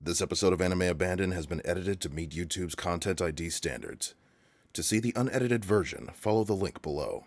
This episode of Anime Abandon has been edited to meet YouTube's Content ID standards. To see the unedited version, follow the link below.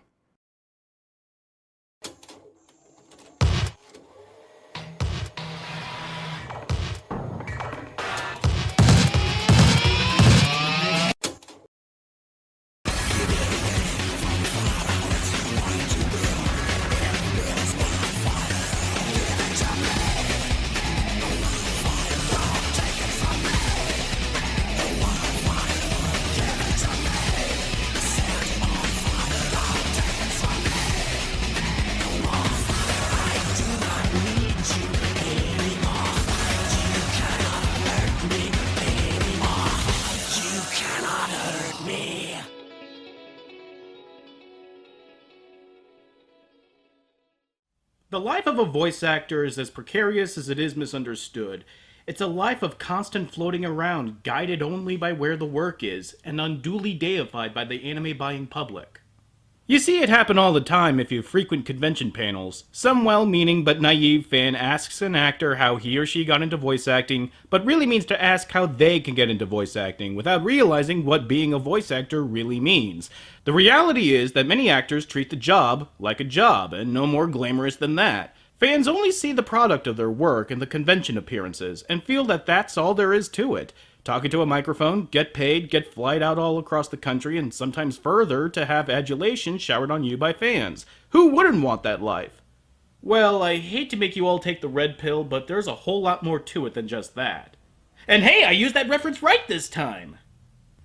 The life of a voice actor is as precarious as it is misunderstood. It's a life of constant floating around, guided only by where the work is, and unduly deified by the anime-buying public. You see it happen all the time if you frequent convention panels. Some well-meaning but naive fan asks an actor how he or she got into voice acting, but really means to ask how they can get into voice acting, without realizing what being a voice actor really means. The reality is that many actors treat the job like a job, and no more glamorous than that. Fans only see the product of their work and the convention appearances, and feel that that's all there is to it. Talk into a microphone, get paid, get flight out all across the country, and sometimes further to have adulation showered on you by fans. Who wouldn't want that life? Well, I hate to make you all take the red pill, but there's a whole lot more to it than just that. And hey, I used that reference right this time!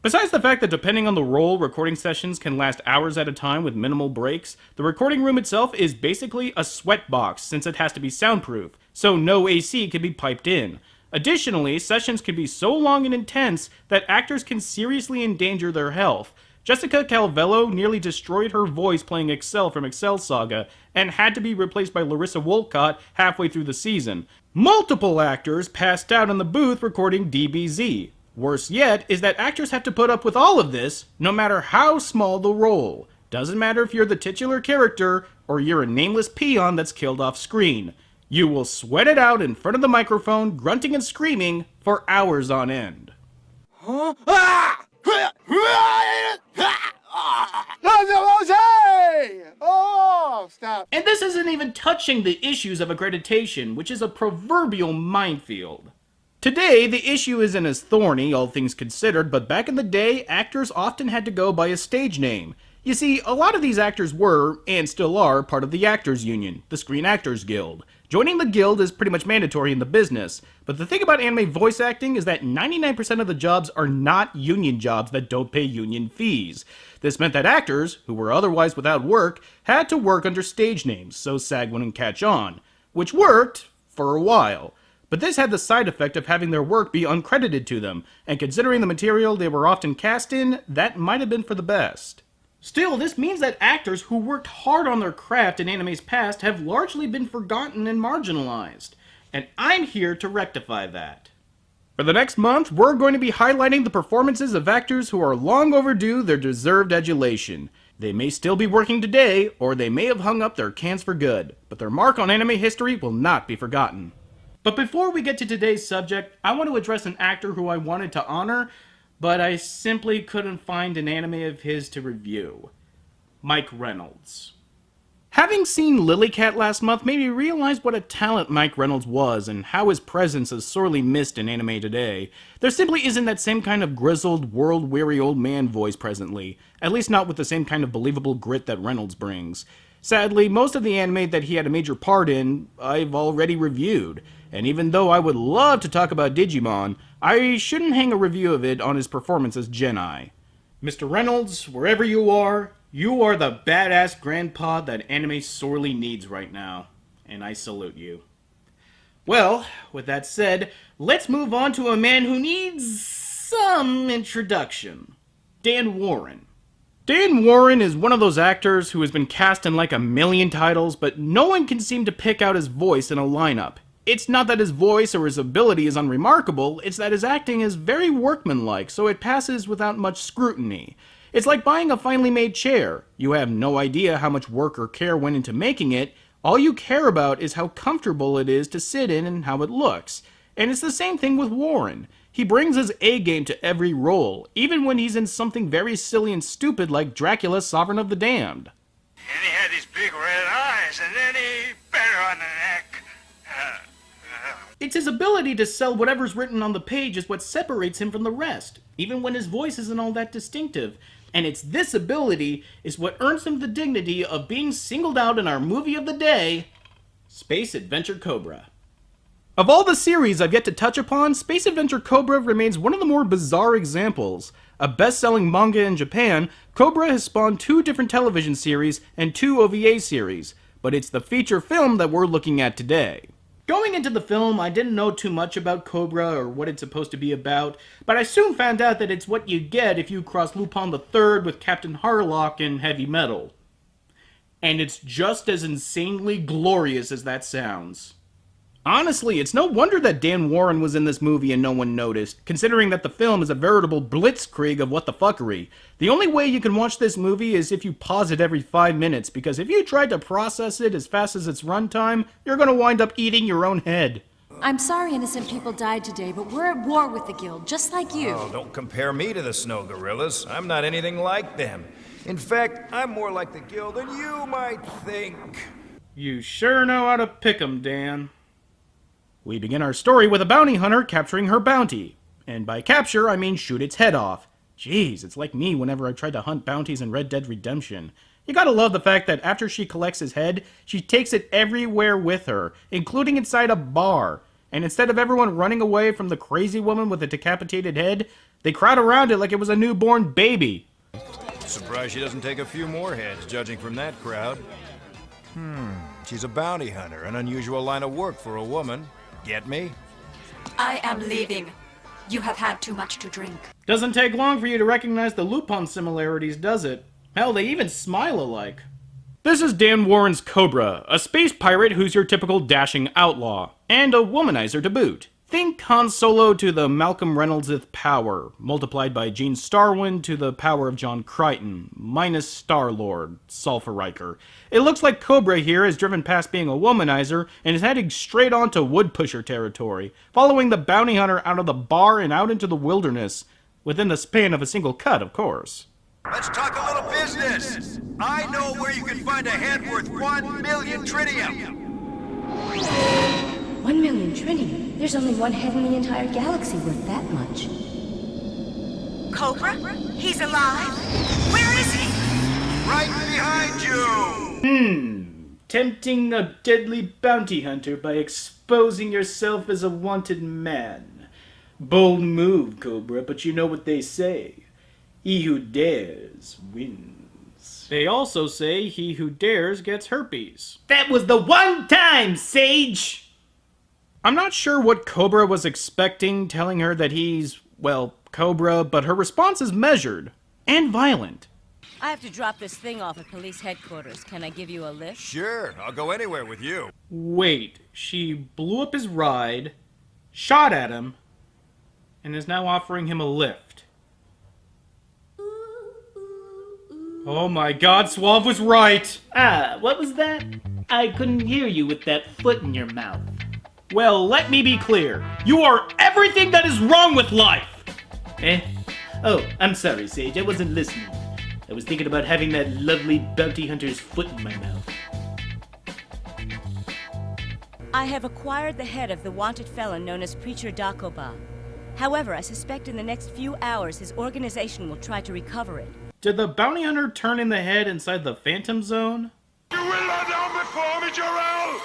Besides the fact that depending on the role, recording sessions can last hours at a time with minimal breaks, the recording room itself is basically a sweat box since it has to be soundproof, so no AC can be piped in. Additionally, sessions can be so long and intense that actors can seriously endanger their health. Jessica Calvello nearly destroyed her voice playing Excel from Excel Saga, and had to be replaced by Larissa Wolcott halfway through the season. Multiple actors passed out in the booth recording DBZ. Worse yet is that actors have to put up with all of this, no matter how small the role. Doesn't matter if you're the titular character, or you're a nameless peon that's killed off screen. You will sweat it out in front of the microphone, grunting and screaming, for hours on end. Oh, stop. And this isn't even touching the issues of accreditation, which is a proverbial minefield. Today, the issue isn't as thorny, all things considered, but back in the day, actors often had to go by a stage name. You see, a lot of these actors were, and still are, part of the Actors Union, the Screen Actors Guild. Joining the guild is pretty much mandatory in the business, but the thing about anime voice acting is that 99% of the jobs are not union jobs that don't pay union fees. This meant that actors, who were otherwise without work, had to work under stage names, so SAG wouldn't catch on. Which worked, for a while. But this had the side effect of having their work be uncredited to them, and considering the material they were often cast in, that might have been for the best. Still, this means that actors who worked hard on their craft in anime's past have largely been forgotten and marginalized. And I'm here to rectify that. For the next month, we're going to be highlighting the performances of actors who are long overdue their deserved adulation. They may still be working today, or they may have hung up their cans for good, but their mark on anime history will not be forgotten. But before we get to today's subject, I want to address an actor who I wanted to honor, but I simply couldn't find an anime of his to review. Mike Reynolds. Having seen Lilycat last month made me realize what a talent Mike Reynolds was and how his presence is sorely missed in anime today. There simply isn't that same kind of grizzled, world-weary old man voice presently, at least not with the same kind of believable grit that Reynolds brings. Sadly, most of the anime that he had a major part in, I've already reviewed. And even though I would love to talk about Digimon, I shouldn't hang a review of it on his performance as Genai. Mr. Reynolds, wherever you are the badass grandpa that anime sorely needs right now. And I salute you. Well, with that said, let's move on to a man who needs some introduction. Dan Warren. Dan Warren is one of those actors who has been cast in like a million titles, but no one can seem to pick out his voice in a lineup. It's not that his voice or his ability is unremarkable, it's that his acting is very workmanlike, so it passes without much scrutiny. It's like buying a finely made chair. You have no idea how much work or care went into making it, all you care about is how comfortable it is to sit in and how it looks. And it's the same thing with Warren. He brings his A-game to every role, even when he's in something very silly and stupid like Dracula, Sovereign of the Damned. And he had these big red eyes, and then he bit her on the neck. It's his ability to sell whatever's written on the page is what separates him from the rest, even when his voice isn't all that distinctive. And it's this ability is what earns him the dignity of being singled out in our movie of the day, Space Adventure Cobra. Of all the series I've yet to touch upon, Space Adventure Cobra remains one of the more bizarre examples. A best-selling manga in Japan, Cobra has spawned 2 different television series and 2 OVA series, but it's the feature film that we're looking at today. Going into the film, I didn't know too much about Cobra or what it's supposed to be about, but I soon found out that it's what you get if you cross Lupin III with Captain Harlock in Heavy Metal. And it's just as insanely glorious as that sounds. Honestly, it's no wonder that Dan Warren was in this movie and no one noticed, considering that the film is a veritable blitzkrieg of what the fuckery. The only way you can watch this movie is if you pause it every 5 minutes, because if you tried to process it as fast as its runtime, you're gonna wind up eating your own head. I'm sorry innocent people died today, but we're at war with the Guild, just like you. Oh, don't compare me to the snow gorillas. I'm not anything like them. In fact, I'm more like the Guild than you might think. You sure know how to pick 'em, Dan. We begin our story with a bounty hunter capturing her bounty. And by capture, I mean shoot its head off. Jeez, it's like me whenever I tried to hunt bounties in Red Dead Redemption. You gotta love the fact that after she collects his head, she takes it everywhere with her, including inside a bar. And instead of everyone running away from the crazy woman with a decapitated head, they crowd around it like it was a newborn baby. Surprised she doesn't take a few more heads, judging from that crowd. She's a bounty hunter, an unusual line of work for a woman. Get me? I am leaving. You have had too much to drink. Doesn't take long for you to recognize the Lupin similarities, does it? Hell, they even smile alike. This is Dan Warren's Cobra, a space pirate who's your typical dashing outlaw, and a womanizer to boot. Think Han Solo to the Malcolm Reynolds'th power, multiplied by Gene Starwind to the power of John Crichton, minus Star-Lord, Sulfur Riker. It looks like Cobra here is driven past being a womanizer and is heading straight on to wood pusher territory, following the bounty hunter out of the bar and out into the wilderness, within the span of a single cut, of course. Let's talk a little business. I know where you can find a head worth 1 million tritium. 1 million tritium? There's only one head in the entire galaxy worth that much. Cobra? He's alive? Where is he? Right behind you. Tempting a deadly bounty hunter by exposing yourself as a wanted man. Bold move, Cobra, but you know what they say. He who dares wins. They also say he who dares gets herpes. That was the one time, Sage! I'm not sure what Cobra was expecting, telling her that he's, well, Cobra, but her response is measured and violent. I have to drop this thing off at police headquarters. Can I give you a lift? Sure, I'll go anywhere with you. Wait, she blew up his ride, shot at him, and is now offering him a lift. Oh my god, Suave was right! Ah, what was that? I couldn't hear you with that foot in your mouth. Well, let me be clear. You are everything that is wrong with life! Eh? Oh, I'm sorry, Sage. I wasn't listening. I was thinking about having that lovely bounty hunter's foot in my mouth. I have acquired the head of the wanted felon known as Preacher Dakoba. However, I suspect in the next few hours his organization will try to recover it. Did the bounty hunter turn in the head inside the Phantom Zone? You will not down before me, Jarrell.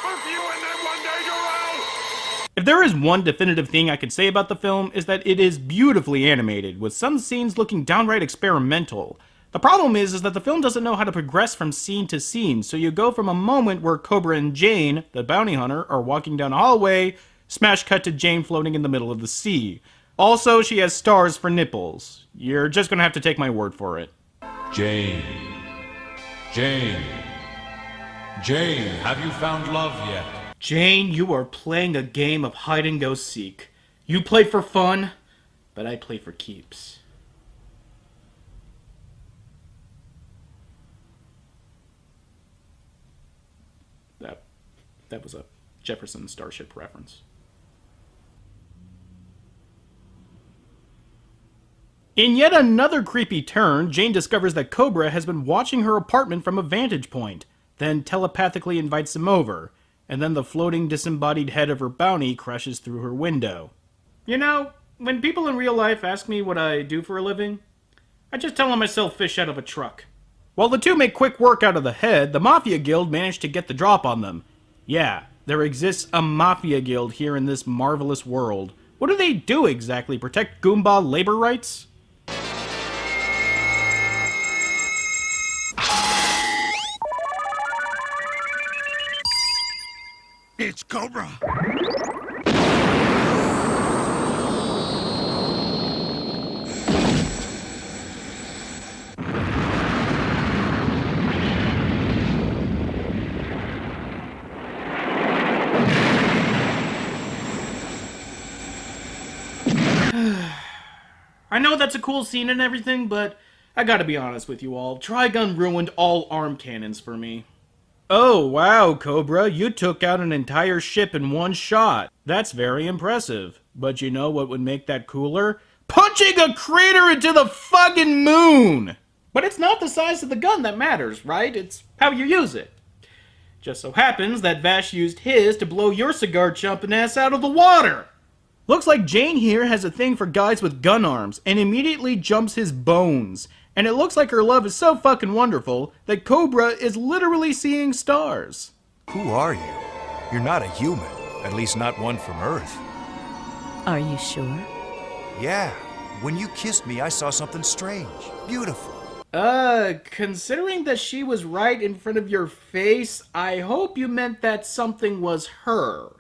Both you and them one day, Jarrell. If there is one definitive thing I could say about the film, is that it is beautifully animated, with some scenes looking downright experimental. The problem is that the film doesn't know how to progress from scene to scene, so you go from a moment where Cobra and Jane, the bounty hunter, are walking down a hallway, smash cut to Jane floating in the middle of the sea. Also, she has stars for nipples. You're just gonna have to take my word for it. Jane. Jane. Jane, have you found love yet? Jane, you are playing a game of hide-and-go-seek. You play for fun, but I play for keeps. That was a Jefferson Starship reference. In yet another creepy turn, Jane discovers that Cobra has been watching her apartment from a vantage point, then telepathically invites him over, and then the floating disembodied head of her bounty crashes through her window. You know, when people in real life ask me what I do for a living, I just tell them I sell fish out of a truck. While the two make quick work out of the head, the Mafia Guild managed to get the drop on them. Yeah, there exists a Mafia Guild here in this marvelous world. What do they do exactly? Protect Goomba labor rights? It's Cobra. I know that's a cool scene and everything, but I gotta be honest with you all. Trigun ruined all arm cannons for me. Oh, wow, Cobra, you took out an entire ship in one shot. That's very impressive. But you know what would make that cooler? Punching a crater into the fucking moon! But it's not the size of the gun that matters, right? It's how you use it. Just so happens that Vash used his to blow your cigar-chomping ass out of the water! Looks like Jane here has a thing for guys with gun arms, and immediately jumps his bones. And it looks like her love is so fucking wonderful that Cobra is literally seeing stars. Who are you? You're not a human. At least not one from Earth. Are you sure? Yeah. When you kissed me, I saw something strange. Beautiful. Considering that she was right in front of your face, I hope you meant that something was her.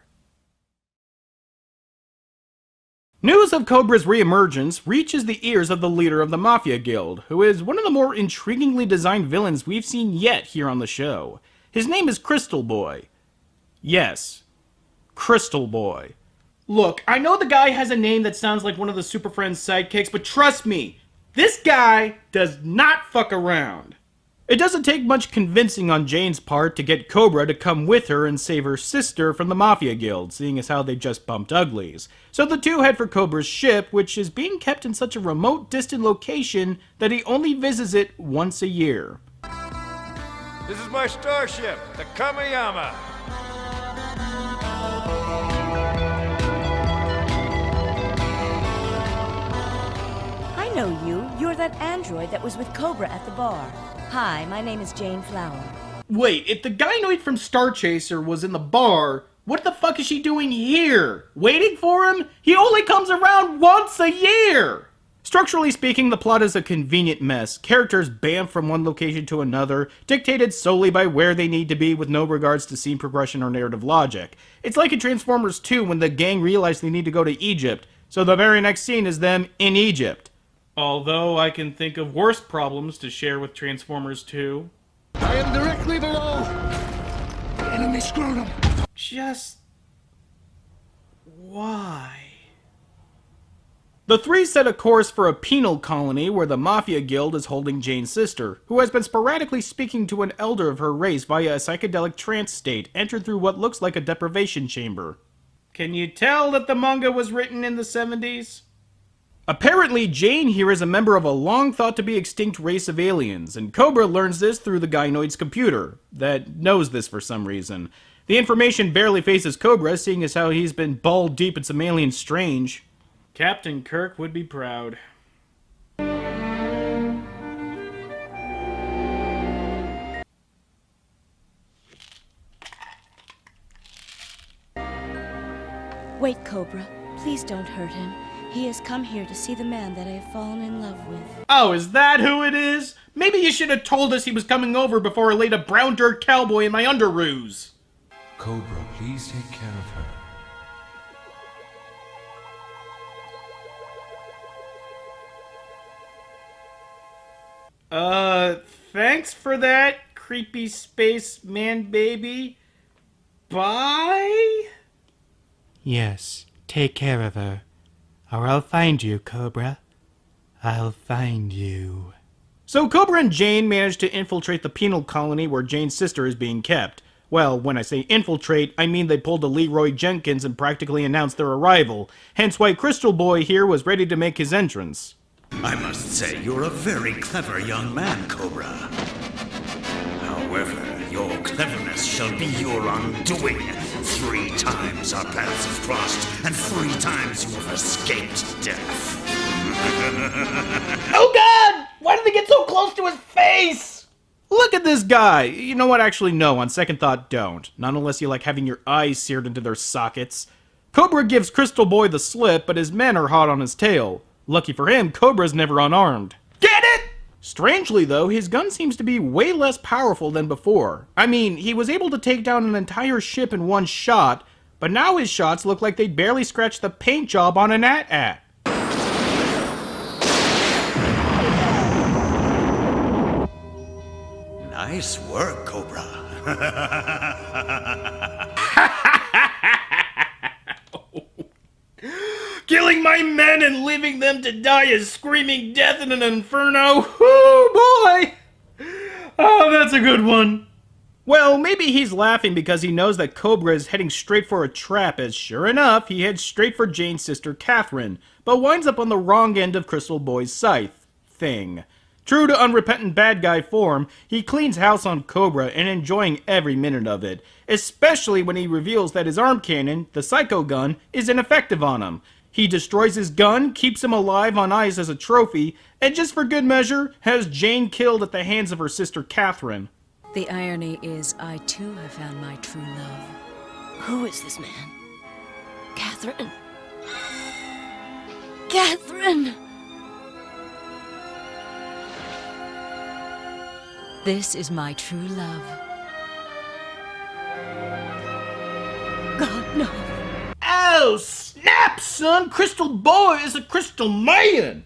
News of Cobra's reemergence reaches the ears of the leader of the Mafia Guild, who is one of the more intriguingly designed villains we've seen yet here on the show. His name is Crystal Boy. Yes, Crystal Boy. Look, I know the guy has a name that sounds like one of the Super Friends sidekicks, but trust me, this guy does not fuck around. It doesn't take much convincing on Jane's part to get Cobra to come with her and save her sister from the Mafia Guild, seeing as how they just bumped uglies. So the two head for Cobra's ship, which is being kept in such a remote, distant location that he only visits it once a year. This is my starship, the Kamiyama. I know you. You're that android that was with Cobra at the bar. Hi, my name is Jane Flower. Wait, if the gynoid from Star Chaser was in the bar, what the fuck is she doing here? Waiting for him? He only comes around once a year! Structurally speaking, the plot is a convenient mess. Characters bamf from one location to another, dictated solely by where they need to be with no regards to scene progression or narrative logic. It's like in Transformers 2 when the gang realized they need to go to Egypt, so the very next scene is them in Egypt. Although I can think of worse problems to share with Transformers 2. I am directly below the enemy scrotum. Just... why? The three set a course for a penal colony where the Mafia Guild is holding Jane's sister, who has been sporadically speaking to an elder of her race via a psychedelic trance state entered through what looks like a deprivation chamber. Can you tell that the manga was written in the 70s? Apparently, Jane here is a member of a long-thought-to-be-extinct race of aliens, and Cobra learns this through the gynoid's computer, that knows this for some reason. The information barely faces Cobra, seeing as how he's been balled deep in some alien strange. Captain Kirk would be proud. Wait, Cobra. Please don't hurt him. He has come here to see the man that I have fallen in love with. Oh, is that who it is? Maybe you should have told us he was coming over before I laid a brown dirt cowboy in my underoos. Cobra, please take care of her. Thanks for that, creepy space man baby. Bye? Yes, take care of her. Or I'll find you, Cobra. I'll find you. So Cobra and Jane managed to infiltrate the penal colony where Jane's sister is being kept. Well, when I say infiltrate, I mean they pulled a Leroy Jenkins and practically announced their arrival, hence why Crystal Boy here was ready to make his entrance. I must say, you're a very clever young man, Cobra. However, your cleverness shall be your undoing. 3 times our paths have crossed, and 3 times you have escaped death. Oh God! Why did they get so close to his face? Look at this guy. You know what? Actually, no. On second thought, don't. Not unless you like having your eyes seared into their sockets. Cobra gives Crystal Boy the slip, but his men are hot on his tail. Lucky for him, Cobra's never unarmed. Get it? Strangely, though, his gun seems to be way less powerful than before. I mean, he was able to take down an entire ship in one shot, but now his shots look like they barely scratched the paint job on an AT-AT. Nice work, Cobra. Killing my men and leaving them to die a screaming death in an inferno. Oh boy! Oh, that's a good one. Well, maybe he's laughing because he knows that Cobra is heading straight for a trap, as sure enough, he heads straight for Jane's sister Catherine, but winds up on the wrong end of Crystal Boy's scythe thing. True to unrepentant bad guy form, he cleans house on Cobra and enjoying every minute of it, especially when he reveals that his arm cannon, the Psycho Gun, is ineffective on him. He destroys his gun, keeps him alive on ice as a trophy, and just for good measure, has Jane killed at the hands of her sister Catherine. The irony is, I too have found my true love. Who is this man? Catherine? Catherine! This is my true love. God, no. Oh, snap, son! Crystal Boy is a crystal man!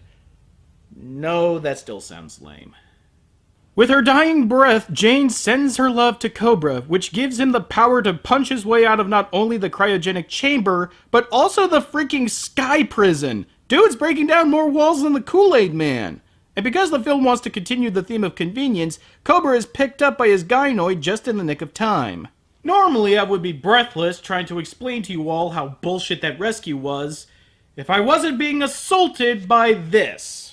No, that still sounds lame. With her dying breath, Jane sends her love to Cobra, which gives him the power to punch his way out of not only the cryogenic chamber, but also the freaking sky prison. Dude's breaking down more walls than the Kool-Aid Man. And because the film wants to continue the theme of convenience, Cobra is picked up by his gynoid just in the nick of time. Normally, I would be breathless trying to explain to you all how bullshit that rescue was, if I wasn't being assaulted by this.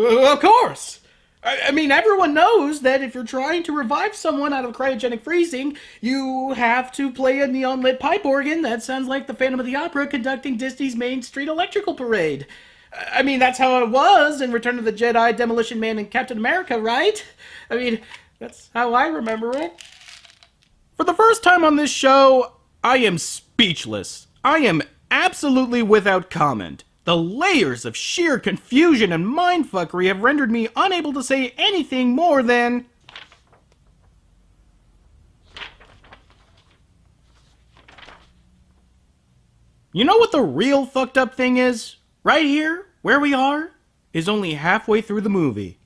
Of course! I mean, everyone knows that if you're trying to revive someone out of cryogenic freezing, you have to play a neon-lit pipe organ that sounds like the Phantom of the Opera conducting Disney's Main Street Electrical Parade. I mean, that's how it was in Return of the Jedi, Demolition Man, and Captain America, right? I mean, that's how I remember it. For the first time on this show, I am speechless. I am absolutely without comment. The layers of sheer confusion and mindfuckery have rendered me unable to say anything more than... You know what the real fucked up thing is? Right here, where we are, is only halfway through the movie.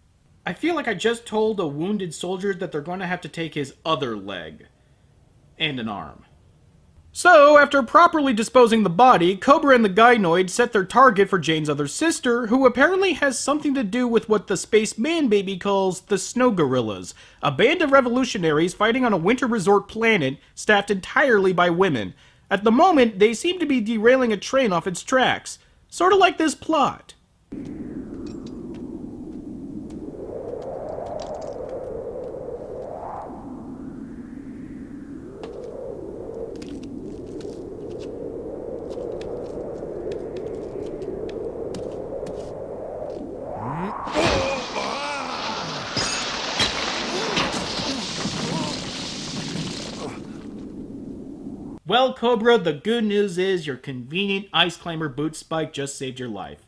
I feel like I just told a wounded soldier that they're going to have to take his other leg. And an arm. So, after properly disposing the body, Cobra and the gynoid set their target for Jane's other sister, who apparently has something to do with what the Space Man Baby calls the Snow Gorillas, a band of revolutionaries fighting on a winter resort planet staffed entirely by women. At the moment, they seem to be derailing a train off its tracks, sort of like this plot. Well, Cobra, the good news is your convenient ice climber boot spike just saved your life.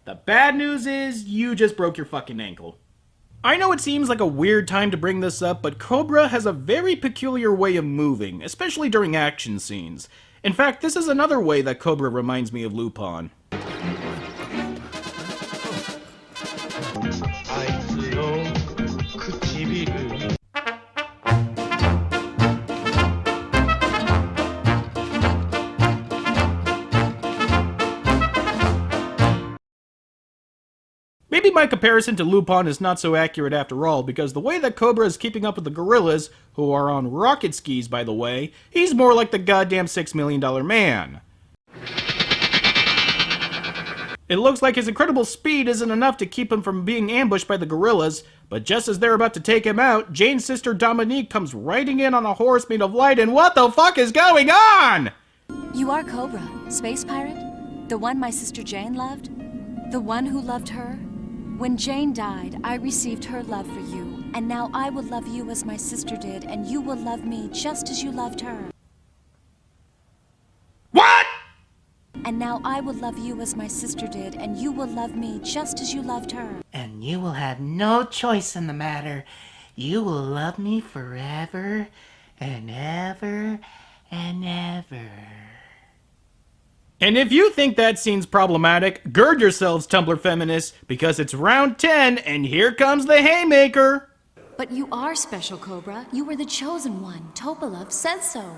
The bad news is you just broke your fucking ankle. I know it seems like a weird time to bring this up, but Cobra has a very peculiar way of moving, especially during action scenes. In fact, this is another way that Cobra reminds me of Lupin. Maybe my comparison to Lupin is not so accurate after all, because the way that Cobra is keeping up with the gorillas, who are on rocket skis by the way, he's more like the goddamn $6 million man. It looks like his incredible speed isn't enough to keep him from being ambushed by the gorillas, but just as they're about to take him out, Jane's sister Dominique comes riding in on a horse made of light, and what the fuck is going on? You are Cobra, space pirate? The one my sister Jane loved? The one who loved her? When Jane died, I received her love for you, and now I will love you as my sister did, and you will love me just as you loved her. What? And now I will love you as my sister did, and you will love me just as you loved her. And you will have no choice in the matter. You will love me forever and ever and ever. And if you think that scene's problematic, gird yourselves, Tumblr feminists, because it's round 10, and here comes the haymaker! But you are special, Cobra. You were the chosen one. Topalov says so.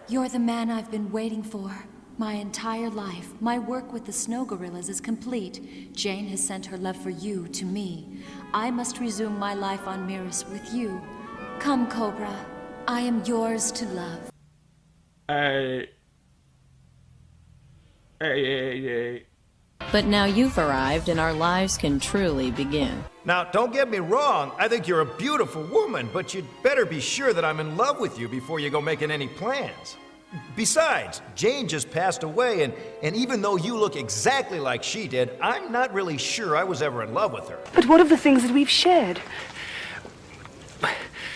You're the man I've been waiting for. My entire life, my work with the snow gorillas is complete. Jane has sent her love for you to me. I must resume my life on Miris with you. Come, Cobra. I am yours to love. But now you've arrived and our lives can truly begin. Now, don't get me wrong. I think you're a beautiful woman, but you'd better be sure that I'm in love with you before you go making any plans. Besides, Jane just passed away, and even though you look exactly like she did, I'm not really sure I was ever in love with her. But what of the things that we've shared?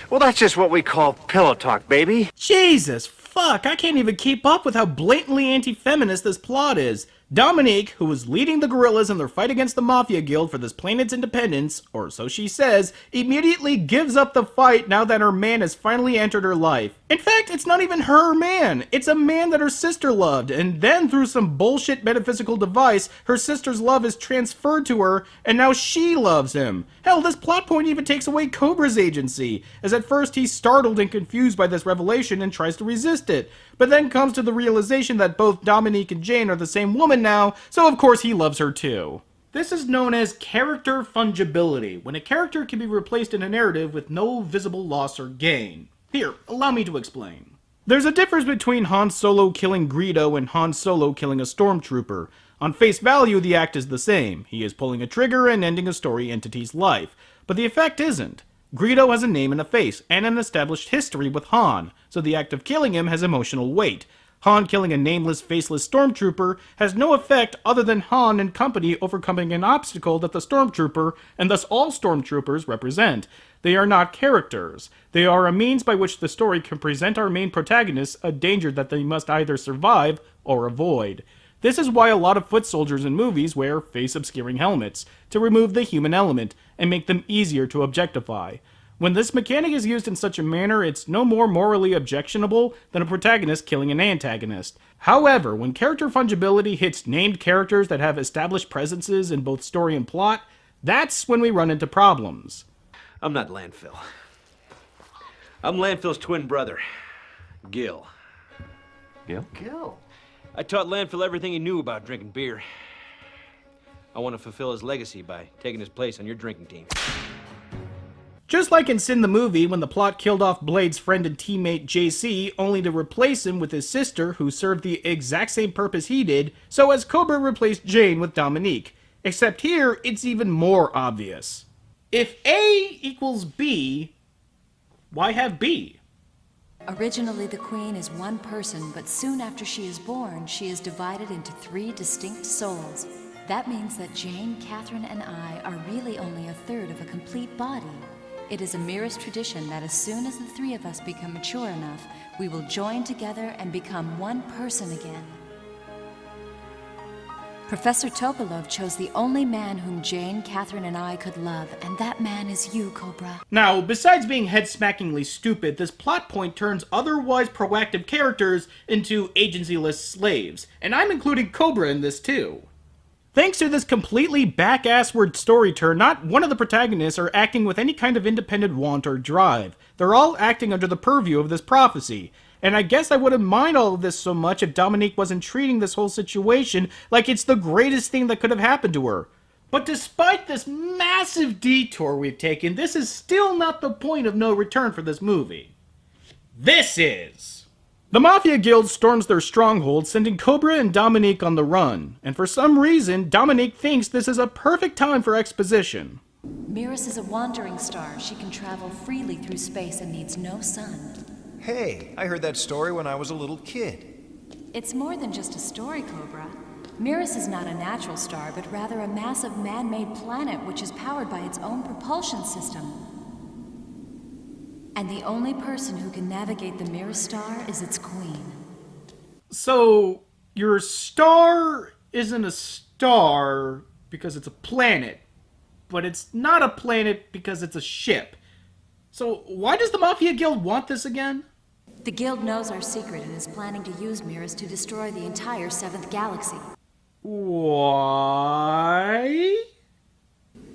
Well, that's just what we call pillow talk, baby. Jesus, fuck, I can't even keep up with how blatantly anti-feminist this plot is. Dominique, who was leading the gorillas in their fight against the Mafia Guild for this planet's independence, or so she says, immediately gives up the fight now that her man has finally entered her life. In fact, it's not even her man. It's a man that her sister loved, and then through some bullshit metaphysical device, her sister's love is transferred to her, and now she loves him. Hell, this plot point even takes away Cobra's agency, as at first he's startled and confused by this revelation and tries to resist it, but then comes to the realization that both Dominique and Jane are the same woman now, so of course he loves her too. This is known as character fungibility, when a character can be replaced in a narrative with no visible loss or gain. Here, allow me to explain. There's a difference between Han Solo killing Greedo and Han Solo killing a stormtrooper. On face value, the act is the same. He is pulling a trigger and ending a story entity's life, but the effect isn't. Greedo has a name and a face, and an established history with Han, so the act of killing him has emotional weight. Han killing a nameless, faceless stormtrooper has no effect other than Han and company overcoming an obstacle that the stormtrooper, and thus all stormtroopers, represent. They are not characters. They are a means by which the story can present our main protagonists a danger that they must either survive or avoid. This is why a lot of foot soldiers in movies wear face-obscuring helmets, to remove the human element, and make them easier to objectify. When this mechanic is used in such a manner, it's no more morally objectionable than a protagonist killing an antagonist. However, when character fungibility hits named characters that have established presences in both story and plot, that's when we run into problems. I'm not Landfill. I'm Landfill's twin brother, Gil. Gil? Gil? I taught Landfill everything he knew about drinking beer. I want to fulfill his legacy by taking his place on your drinking team. Just like in Sin the Movie, when the plot killed off Blade's friend and teammate JC, only to replace him with his sister, who served the exact same purpose he did, so as Cobra replaced Jane with Dominique. Except here, it's even more obvious. If A equals B, why have B? Originally, the Queen is one person, but soon after she is born, she is divided into 3 distinct souls. That means that Jane, Catherine, and I are really only a third of a complete body. It is a Miris tradition that as soon as the 3 of us become mature enough, we will join together and become one person again. Professor Topalov chose the only man whom Jane, Catherine, and I could love, and that man is you, Cobra. Now, besides being head-smackingly stupid, this plot point turns otherwise proactive characters into agency-less slaves, and I'm including Cobra in this too. Thanks to this completely back-assward story turn, not one of the protagonists are acting with any kind of independent want or drive. They're all acting under the purview of this prophecy. And I guess I wouldn't mind all of this so much if Dominique wasn't treating this whole situation like it's the greatest thing that could have happened to her. But despite this massive detour we've taken, this is still not the point of no return for this movie. This is. The Mafia Guild storms their stronghold, sending Cobra and Dominique on the run. And for some reason, Dominique thinks this is a perfect time for exposition. Miris is a wandering star. She can travel freely through space and needs no sun. Hey, I heard that story when I was a little kid. It's more than just a story, Cobra. Miris is not a natural star, but rather a massive man-made planet which is powered by its own propulsion system. And the only person who can navigate the Miris star is its queen. So, your star isn't a star because it's a planet, but it's not a planet because it's a ship. So, why does the Mafia Guild want this again? The Guild knows our secret and is planning to use Miris to destroy the entire 7th galaxy. Why?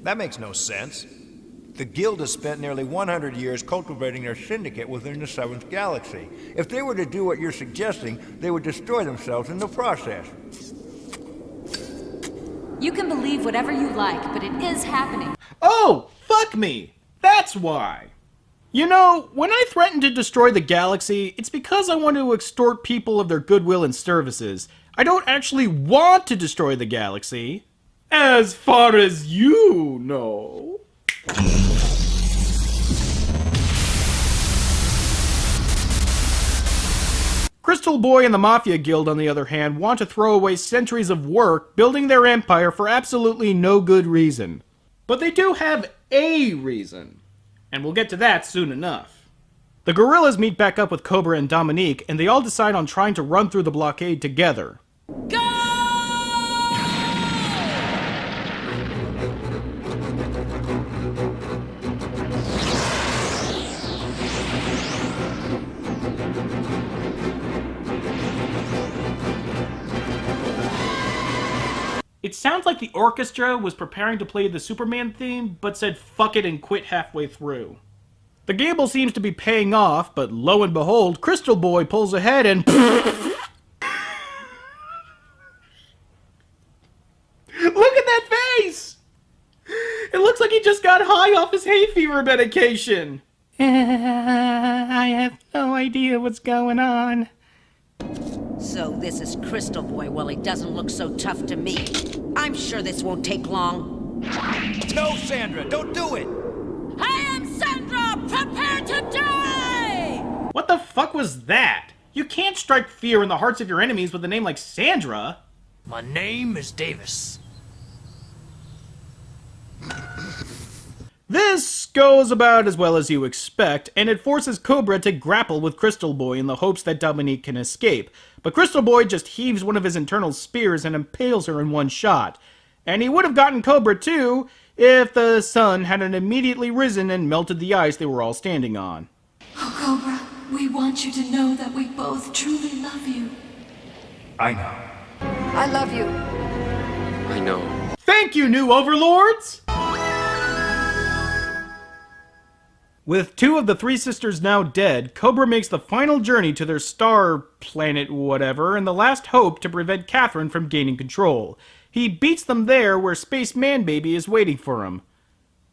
That makes no sense. The Guild has spent nearly 100 years cultivating their syndicate within the 7th galaxy. If they were to do what you're suggesting, they would destroy themselves in the process. You can believe whatever you like, but it is happening. Oh, fuck me! That's why! You know, when I threaten to destroy the galaxy, it's because I want to extort people of their goodwill and services. I don't actually want to destroy the galaxy. As far as you know. Crystal Boy and the Mafia Guild, on the other hand, want to throw away centuries of work building their empire for absolutely no good reason. But they do have a reason, and we'll get to that soon enough. The gorillas meet back up with Cobra and Dominique, and they all decide on trying to run through the blockade together. Go! It sounds like the orchestra was preparing to play the Superman theme, but said fuck it and quit halfway through. The gamble seems to be paying off, but lo and behold, Crystal Boy pulls ahead and... Look at that face! It looks like he just got high off his hay fever medication. I have no idea what's going on. So this is Crystal Boy. Well, he doesn't look so tough to me. I'm sure this won't take long. No, Sandra, don't do it! I am Sandra! Prepare to die! What the fuck was that? You can't strike fear in the hearts of your enemies with a name like Sandra. My name is Davis. This goes about as well as you expect, and it forces Cobra to grapple with Crystal Boy in the hopes that Dominique can escape. But Crystal Boy just heaves one of his internal spears and impales her in one shot. And he would have gotten Cobra too, if the sun hadn't immediately risen and melted the ice they were all standing on. Oh, Cobra, we want you to know that we both truly love you. I know. I love you. I know. Thank you, new overlords! With two of the three sisters now dead, Cobra makes the final journey to their star planet whatever in the last hope to prevent Catherine from gaining control. He beats them there where Space Man-Baby is waiting for him.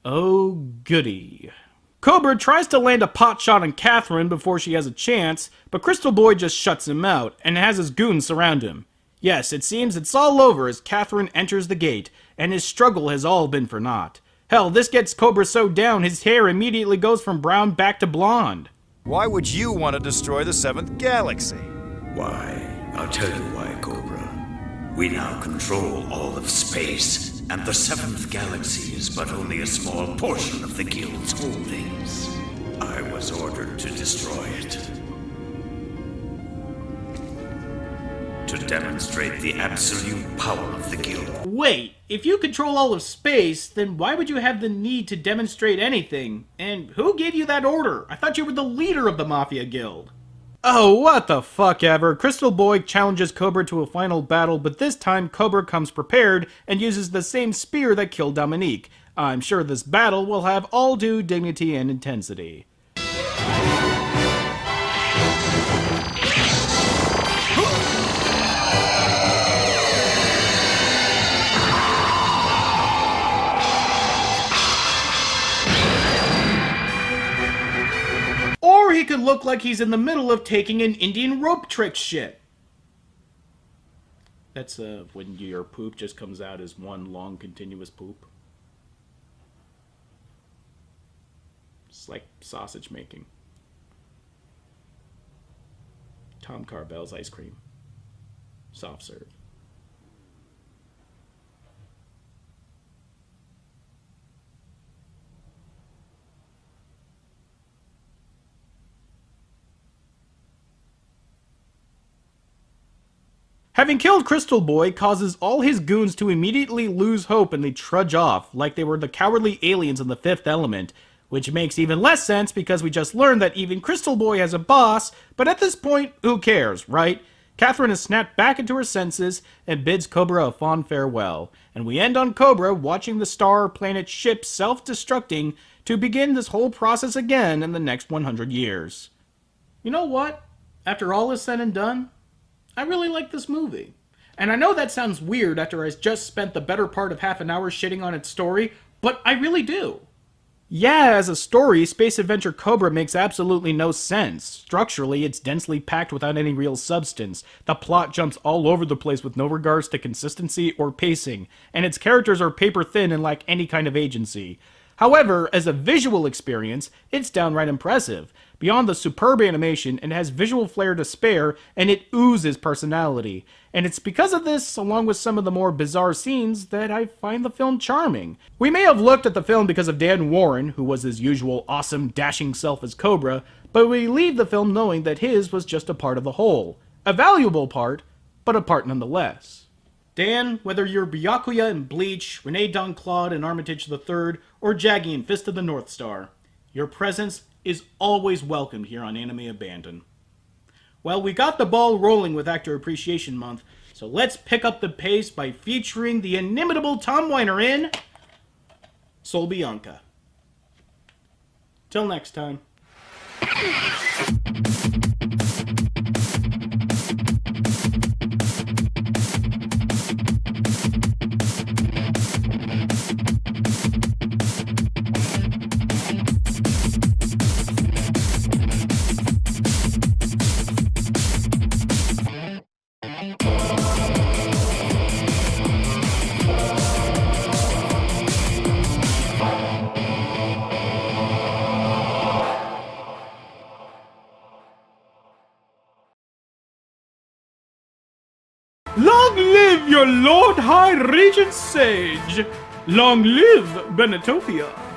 Oh, goody. Cobra tries to land a pot shot on Catherine before she has a chance, but Crystal Boy just shuts him out and has his goons surround him. Yes, it seems it's all over as Catherine enters the gate, and his struggle has all been for naught. Hell, this gets Cobra so down his hair immediately goes from brown back to blonde. Why would you want to destroy the 7th galaxy? Why? I'll tell you why, Cobra. We now control all of space, and the 7th galaxy is but only a small portion of the Guild's holdings. I was ordered to destroy it. To demonstrate the absolute power of the Guild. Wait, if you control all of space, then why would you have the need to demonstrate anything? And who gave you that order? I thought you were the leader of the Mafia Guild. Oh, what the fuck ever. Crystal Boy challenges Cobra to a final battle, but this time Cobra comes prepared and uses the same spear that killed Dominique. I'm sure this battle will have all due dignity and intensity. look like he's in the middle of taking an Indian rope trick shit. That's when your poop just comes out as one long continuous poop. It's like sausage making. Tom Carvel's ice cream. Soft serve. Having killed Crystal Boy causes all his goons to immediately lose hope and they trudge off, like they were the cowardly aliens in The Fifth Element, which makes even less sense because we just learned that even Crystal Boy has a boss, but at this point, who cares, right? Catherine is snapped back into her senses and bids Cobra a fond farewell, and we end on Cobra watching the star planet ship self-destructing to begin this whole process again in the next 100 years. You know what? After all is said and done, I really like this movie. And I know that sounds weird after I just spent the better part of half an hour shitting on its story, but I really do. Yeah, as a story, Space Adventure Cobra makes absolutely no sense. Structurally, it's densely packed without any real substance. The plot jumps all over the place with no regards to consistency or pacing, and its characters are paper thin and lack any kind of agency. However, as a visual experience, it's downright impressive. Beyond the superb animation, it has visual flair to spare, and it oozes personality. And it's because of this, along with some of the more bizarre scenes, that I find the film charming. We may have looked at the film because of Dan Warren, who was his usual awesome, dashing self as Cobra, but we leave the film knowing that his was just a part of the whole. A valuable part, but a part nonetheless. Dan, whether you're Byakuya in Bleach, Renee Don Claude in Armitage III, or Jaggy in Fist of the North Star, your presence is always welcomed here on Anime Abandon. Well, we got the ball rolling with Actor Appreciation Month, so let's pick up the pace by featuring the inimitable Tom Weiner in Soul Bianca. Till next time. Long live your Lord High Regent Sage! Long live Benetopia!